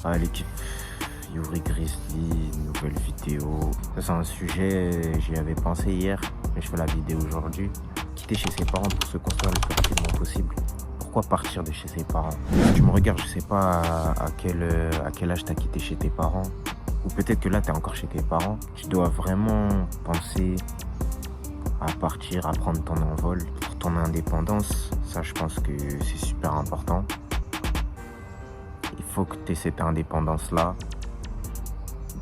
Ah, l'équipe Yuri Grizzly, nouvelle vidéo. Ça, c'est un sujet, j'y avais pensé hier, mais je fais la vidéo aujourd'hui. Quitter chez ses parents pour se construire le plus rapidement possible. Pourquoi partir de chez ses parents? Tu me regardes, je sais pas à quel âge t'as quitté chez tes parents. Ou peut-être que là, t'es encore chez tes parents. Tu dois vraiment penser à partir, à prendre ton envol pour ton indépendance. Ça, je pense que c'est super important. Il faut que tu aies cette indépendance-là.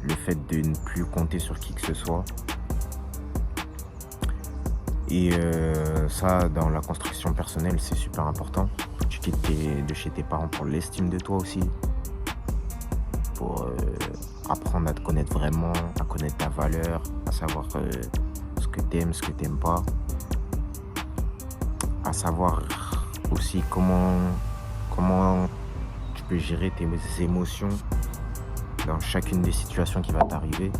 Le fait de ne plus compter sur qui que ce soit. Et ça, dans la construction personnelle, c'est super important. Tu quittes de chez tes parents pour l'estime de toi aussi. Pour apprendre à te connaître vraiment, à connaître ta valeur, à savoir ce que t'aimes, ce que t'aimes pas. À savoir aussi comment tu peux gérer tes émotions dans chacune des situations qui va t'arriver.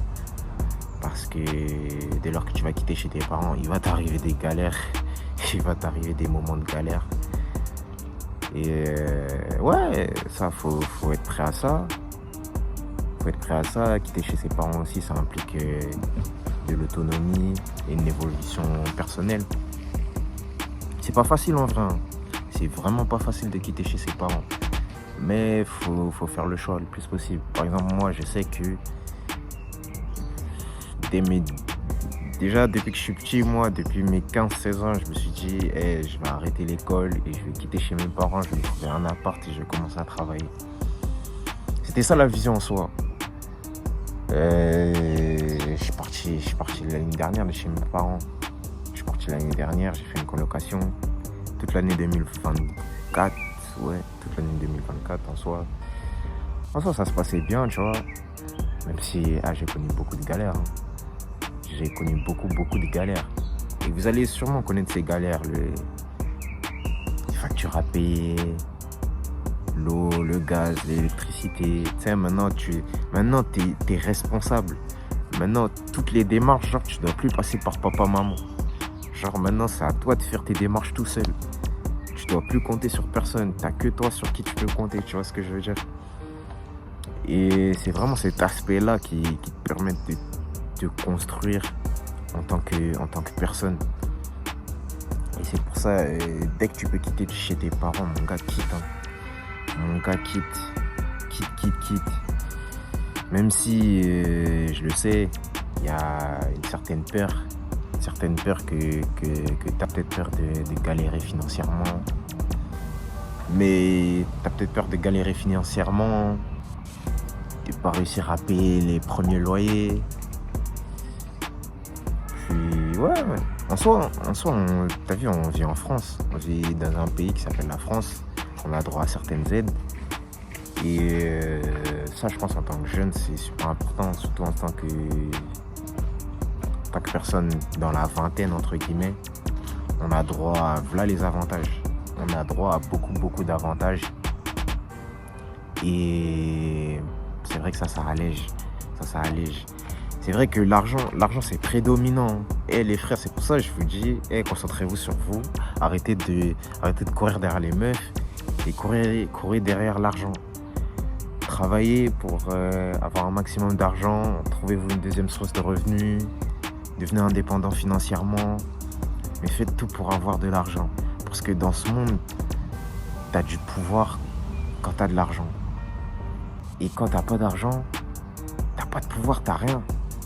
Parce que dès lors que tu vas quitter chez tes parents, il va t'arriver des galères, il va t'arriver des moments de galère. Et ouais, ça, faut être prêt à ça. Faut être prêt à ça. Quitter chez ses parents aussi, ça implique de l'autonomie et une évolution personnelle. C'est pas facile en vrai. Hein. C'est vraiment pas facile de quitter chez ses parents. Mais faut faire le choix le plus possible. Par exemple, moi, je sais que déjà depuis que je suis petit, moi, depuis mes 15-16 ans, je me suis dit, je vais arrêter l'école et je vais quitter chez mes parents, je vais me trouver un appart et je vais commencer à travailler. C'était ça la vision en soi. Je suis parti l'année dernière de chez mes parents. Je suis parti l'année dernière, j'ai fait une colocation. Toute l'année 2024, ouais, toute l'année 2024 en soi. En soi, ça se passait bien, tu vois. Même si j'ai connu beaucoup de galères. Hein. J'ai connu beaucoup de galères. Et vous allez sûrement connaître ces galères. Les factures à payer, l'eau, le gaz, l'électricité. Tu sais, maintenant, t'es responsable. Maintenant, toutes les démarches, genre, tu dois plus passer par papa, maman. Genre, maintenant, c'est à toi de faire tes démarches tout seul. Tu dois plus compter sur personne. T'as que toi sur qui tu peux compter. Tu vois ce que je veux dire? Et c'est vraiment cet aspect-là qui te permet de te construire en tant que personne. Et c'est pour ça, dès que tu peux quitter de chez tes parents, mon gars, quitte. Hein. Mon gars, quitte. Quitte. Même si, je le sais, il y a une certaine peur que tu as peut-être peur de galérer financièrement. Mais tu as peut-être peur de galérer financièrement, de pas réussir à payer les premiers loyers. Puis ouais. En soi, t'as vu, on vit en France. On vit dans un pays qui s'appelle la France. On a droit à certaines aides. Et ça, je pense, en tant que jeune, c'est super important, surtout en tant que personne dans la vingtaine, entre guillemets. On a droit à, voilà les avantages. On a droit à beaucoup d'avantages. Et c'est vrai que ça allège. C'est vrai que l'argent, c'est prédominant. Et les frères, c'est pour ça que je vous dis, concentrez-vous sur vous. Arrêtez de courir derrière les meufs et courir derrière l'argent. Travaillez pour avoir un maximum d'argent. Trouvez-vous une deuxième source de revenus. Devenez indépendant financièrement. Mais faites tout pour avoir de l'argent. Parce que dans ce monde, t'as du pouvoir quand t'as de l'argent. Et quand t'as pas d'argent, t'as pas de pouvoir, t'as rien.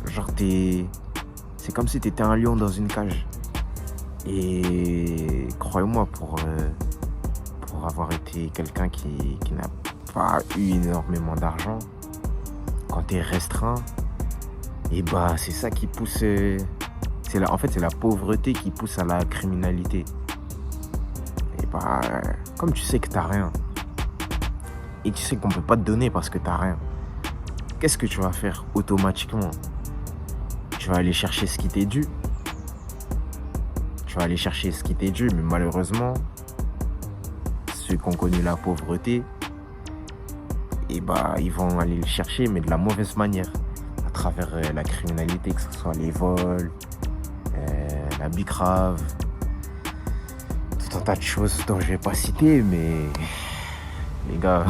Genre c'est comme si t'étais un lion dans une cage. Et croyez-moi, pour avoir été quelqu'un qui n'a pas eu énormément d'argent, quand t'es restreint, et bah c'est ça qui pousse. En fait, c'est la pauvreté qui pousse à la criminalité. Et bah, comme tu sais que t'as rien, et tu sais qu'on peut pas te donner parce que t'as rien, qu'est-ce que tu vas faire automatiquement? Tu vas aller chercher ce qui t'est dû. Mais malheureusement, ceux qui ont connu la pauvreté, et bah, ils vont aller le chercher, mais de la mauvaise manière, à travers la criminalité, que ce soit les vols, la bicrave, un tas de choses dont je vais pas citer, mais les gars,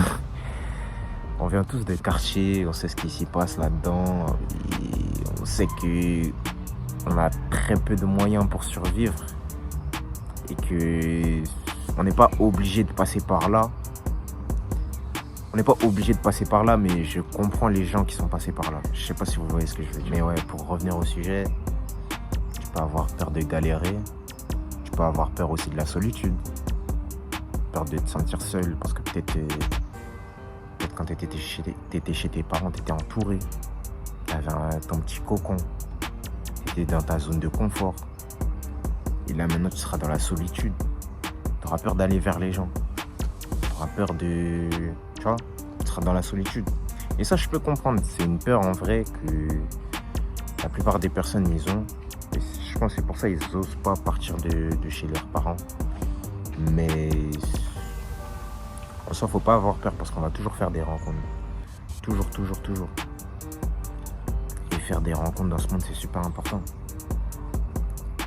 On vient tous des quartiers, on sait ce qui s'y passe là-dedans. Et on sait qu'on a très peu de moyens pour survivre. Et qu'on n'est pas obligé de passer par là. On n'est pas obligé de passer par là, mais je comprends les gens qui sont passés par là. Je sais pas si vous voyez ce que je veux dire. Mais ouais, pour revenir au sujet, tu peux avoir peur de galérer. Tu peux avoir peur aussi de la solitude. Peur de te sentir seul parce que peut-être quand tu étais chez tes parents, tu étais entouré. Tu avais ton petit cocon. Tu étais dans ta zone de confort. Et là, maintenant, tu seras dans la solitude. Tu auras peur d'aller vers les gens. Tu auras peur de... Tu vois, tu seras dans la solitude. Et ça, je peux comprendre. C'est une peur, en vrai, que la plupart des personnes, ils ont. Et je pense que c'est pour ça qu'ils n'osent pas partir de chez leurs parents. Mais... en soi, faut pas avoir peur parce qu'on va toujours faire des rencontres. Toujours. Et faire des rencontres dans ce monde, c'est super important.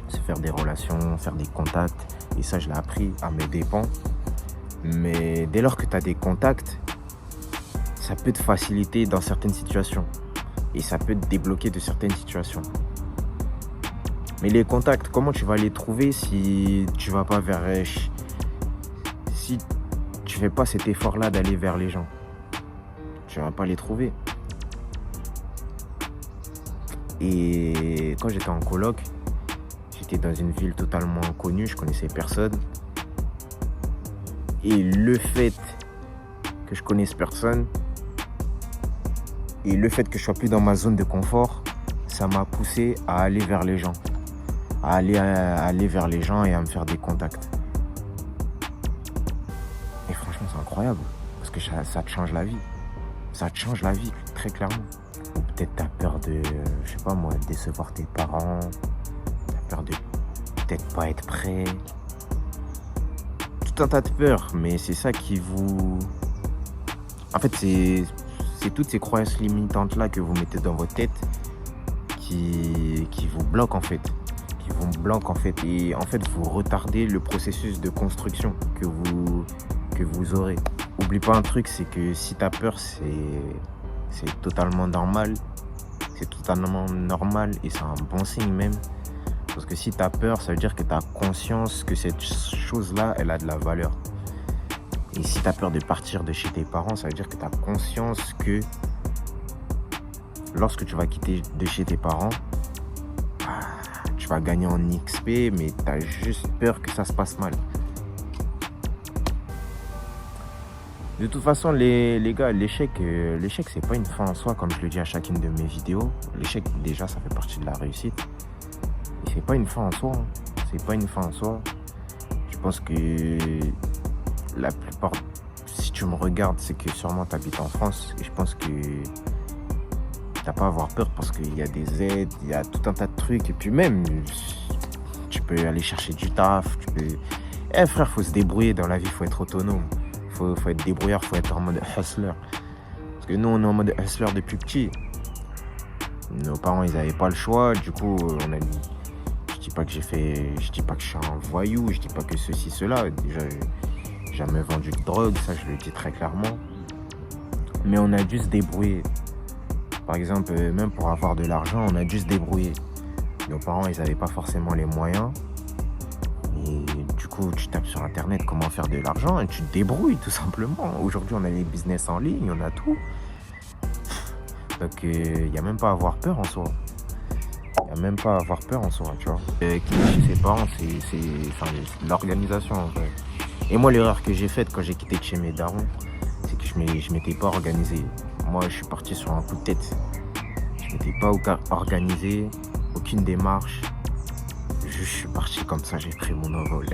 C'est faire des relations, faire des contacts. Et ça, je l'ai appris à mes dépens. Mais dès lors que tu as des contacts, ça peut te faciliter dans certaines situations. Et ça peut te débloquer de certaines situations. Mais les contacts, comment tu vas les trouver si tu vas pas vers... Si tu fais pas cet effort-là d'aller vers les gens, tu vas pas les trouver. Et quand j'étais en coloc, j'étais dans une ville totalement inconnue, je connaissais personne. Et le fait que je connaisse personne et le fait que je sois plus dans ma zone de confort, ça m'a poussé à aller vers les gens, à aller vers les gens et à me faire des contacts. Et franchement, c'est incroyable parce que ça te change la vie. Ça te change la vie, très clairement. Ou peut-être t'as peur de, je sais pas moi, décevoir tes parents. T'as peur de peut-être pas être prêt. Tout un tas de peurs, mais c'est ça qui vous... En fait, c'est toutes ces croyances limitantes-là que vous mettez dans votre tête qui vous bloquent en fait. Qui vous bloquent en fait. Et en fait, vous retardez le processus de construction que vous aurez. Oublie pas un truc, c'est que si t'as peur, c'est totalement normal. C'est totalement normal et c'est un bon signe même. Parce que si t'as peur, ça veut dire que t'as conscience que cette chose-là, elle a de la valeur. Et si t'as peur de partir de chez tes parents, ça veut dire que t'as conscience que lorsque tu vas quitter de chez tes parents, tu vas gagner en XP, mais t'as juste peur que ça se passe mal. De toute façon, les gars, l'échec, c'est pas une fin en soi, comme je le dis à chacune de mes vidéos. L'échec, déjà, ça fait partie de la réussite. Et c'est pas une fin en soi. C'est pas une fin en soi. Je pense que la plupart, si tu me regardes, c'est que sûrement tu habites en France. Et je pense que t'as pas à avoir peur parce qu'il y a des aides, il y a tout un tas de trucs. Et puis même, tu peux aller chercher du taf. Frère, faut se débrouiller dans la vie, faut être autonome. Faut être débrouillard, faut être en mode hustler. Parce que nous, on est en mode hustler depuis petit. Nos parents, ils n'avaient pas le choix. Du coup, on a mis... Je dis pas que je suis un voyou, je dis pas que ceci, cela. Déjà, j'ai jamais vendu de drogue, ça, je le dis très clairement. Mais on a dû se débrouiller. Par exemple, même pour avoir de l'argent, on a dû se débrouiller. Nos parents, ils n'avaient pas forcément les moyens. Et du coup, tu tapes sur internet comment faire de l'argent et tu te débrouilles tout simplement. Aujourd'hui, on a les business en ligne, on a tout. Donc, il n'y a même pas à avoir peur en soi. Il n'y a même pas à avoir peur en soi, tu vois. Quitter chez ses parents, c'est l'organisation en vrai. Et moi, l'erreur que j'ai faite quand j'ai quitté de chez mes darons, c'est que je m'étais pas organisé. Moi, je suis parti sur un coup de tête. Je m'étais pas organisé, aucune démarche. Je suis parti comme ça, j'ai pris mon envol.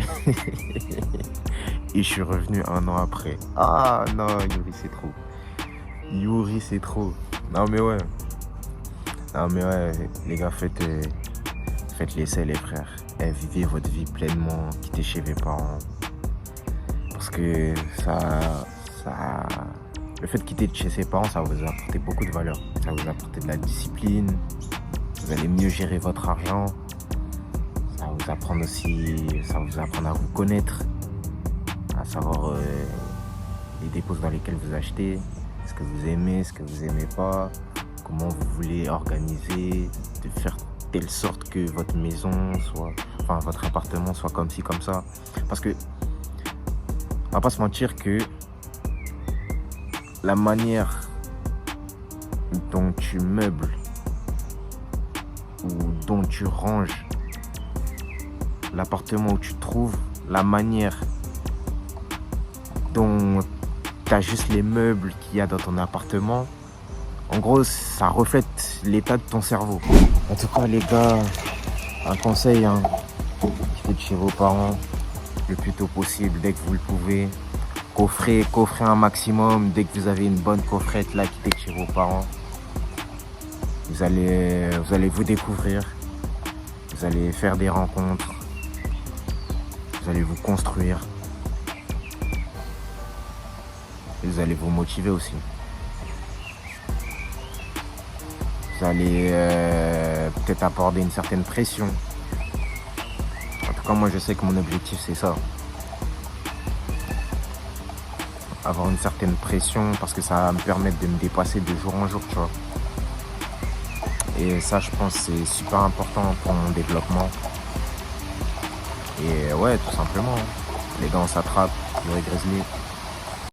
Et je suis revenu 1 an après. Ah non, Yuri, c'est trop. Yuri, c'est trop. Non mais ouais, les gars, faites l'essai, les frères. Vivez votre vie pleinement, quittez chez vos parents. Parce que le fait de quitter de chez ses parents, ça va vous apporter beaucoup de valeur. Ça va vous apporter de la discipline. Vous allez mieux gérer votre argent. Ça va vous apprendre à vous connaître, à savoir les dépôts dans lesquels vous achetez. Est-ce que vous aimez, ce que vous aimez pas, comment vous voulez organiser, de faire telle sorte que votre maison soit, enfin votre appartement soit comme ci, comme ça. Parce que, on va pas se mentir que la manière dont tu meubles ou dont tu ranges l'appartement où tu te trouves, la manière dont tu as juste les meubles qu'il y a dans ton appartement, en gros, ça reflète l'état de ton cerveau. En tout cas, les gars, un conseil, hein, quittez de chez vos parents le plus tôt possible, dès que vous le pouvez. Coffrez un maximum, dès que vous avez une bonne coffrette, là, quittez de chez vos parents. Vous allez vous découvrir, vous allez faire des rencontres, vous allez vous construire, et vous allez vous motiver aussi. Vous allez peut-être aborder une certaine pression. En tout cas, moi, je sais que mon objectif, c'est ça. Avoir une certaine pression parce que ça va me permettre de me dépasser de jour en jour, tu vois. Et ça, je pense, c'est super important pour mon développement. Et ouais, tout simplement. Les gars, on s'attrape, le Grizzly.